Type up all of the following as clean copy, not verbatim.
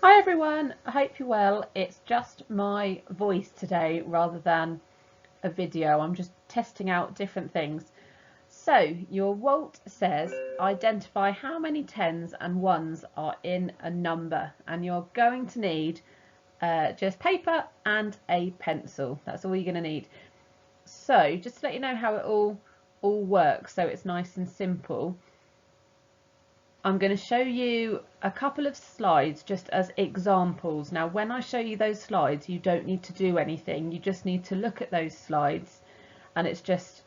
Hi everyone, I hope you're well. It's just my voice today rather than a video. I'm just testing out different things. So your Walt says identify how many tens and ones are in a number, and you're going to need just paper and a pencil. That's all you're going to need. So just to let you know how it all works, so it's nice and simple. I'm going to show you a couple of slides just as examples. Now, when I show you those slides, you don't need to do anything. You just need to look at those slides, and it's just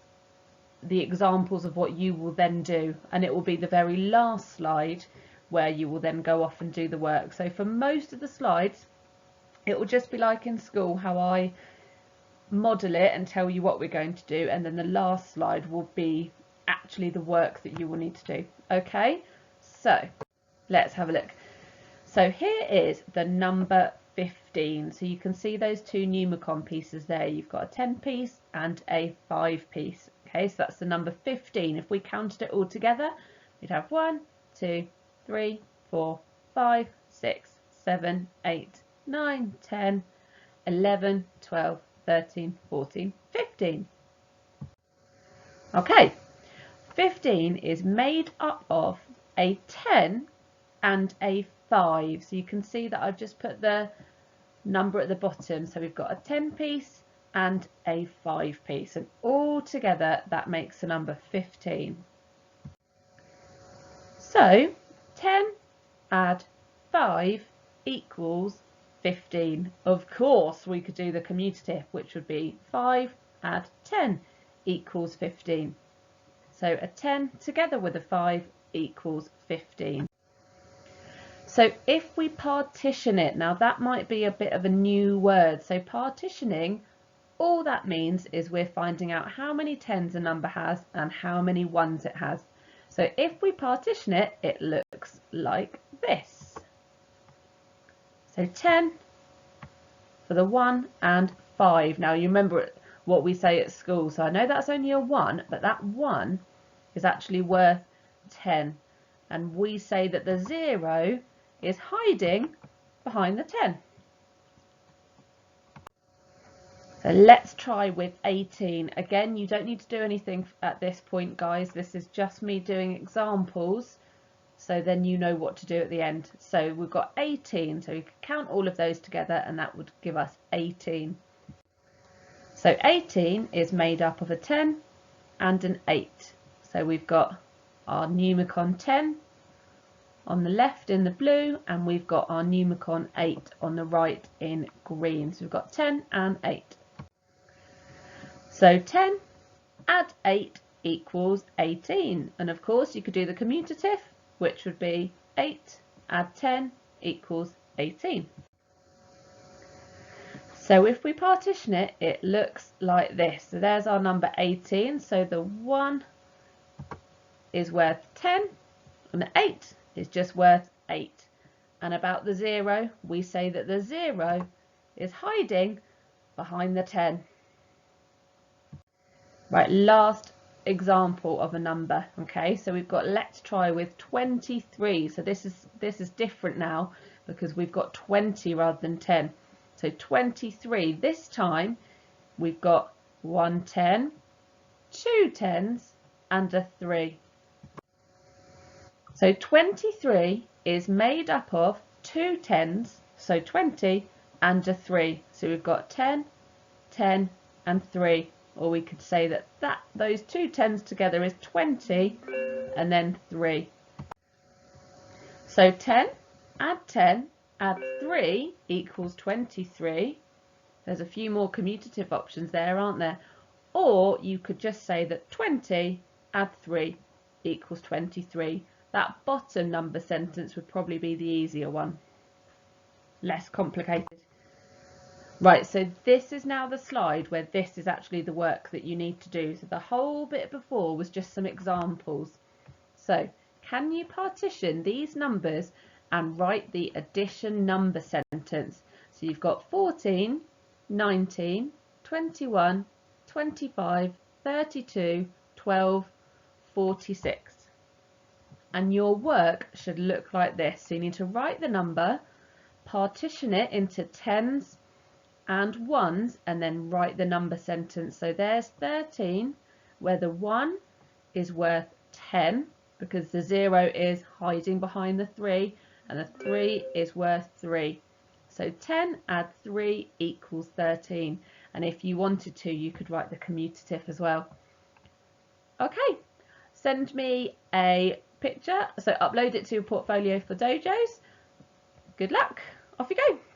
the examples of what you will then do. And it will be the very last slide where you will then go off and do the work. So for most of the slides, it will just be like in school, how I model it and tell you what we're going to do. And then the last slide will be actually the work that you will need to do. Okay? So let's have a look. So here is the number 15. So you can see those two Numicon pieces there. You've got a 10 piece and a 5 piece. Okay, so that's the number 15. If we counted it all together, we'd have 1, 2, 3, 4, 5, 6, 7, 8, 9, 10, 11, 12, 13, 14, 15. Okay, 15 is made up of a 10 and a 5. So you can see that I've just put the number at the bottom. So we've got a 10 piece and a 5 piece, and all together that makes the number 15. So 10 add 5 equals 15. Of course we could do the commutative, which would be 5 add 10 equals 15. So a 10 together with a 5 equals 15. So if we partition it, now that might be a bit of a new word. So partitioning, all that means is we're finding out how many tens a number has and how many ones it has. So if we partition it, it looks like this. So 10 for the 1 and 5. Now you remember what we say at school. So I know that's only a 1, but that 1 is actually worth 10. And we say that the 0 is hiding behind the 10. So let's try with 18. Again, you don't need to do anything at this point, guys. This is just me doing examples, so then you know what to do at the end. So we've got 18, so we can count all of those together and that would give us 18. So 18 is made up of a 10 and an 8. So we've got our Numicon 10 on the left in the blue, and we've got our Numicon 8 on the right in green. So we've got 10 and 8. So 10 add 8 equals 18. And of course you could do the commutative, which would be 8 add 10 equals 18. So if we partition it, it looks like this. So there's our number 18. So the 1 is worth 10 and the 8 is just worth 8. And about the 0, we say that the 0 is hiding behind the 10. Right, last example of a number. Okay, so we've got, let's try with 23. So this is different now because we've got 20 rather than 10. So 23, this time we've got 1 10, 2 10s and a 3. So 23 is made up of 2 10s, so 20, and a 3. So we've got 10, 10 and 3. Or we could say that those 2 10s together is 20 and then 3. So 10 add 10 add 3 equals 23. There's a few more commutative options there, aren't there? Or you could just say that 20 add 3 equals 23. That bottom number sentence would probably be the easier one. Less complicated. Right, so this is now the slide where this is actually the work that you need to do. So the whole bit before was just some examples. So can you partition these numbers and write the addition number sentence? So you've got 14, 19, 21, 25, 32, 12, 46. And your work should look like this. So you need to write the number, partition it into tens and ones and then write the number sentence. So there's 13 where the 1 is worth 10 because the 0 is hiding behind the 3 and the 3 is worth 3. So 10 add 3 equals 13, and if you wanted to you could write the commutative as well. Okay, send me a picture, so upload it to your portfolio for dojos. Good luck, off you go.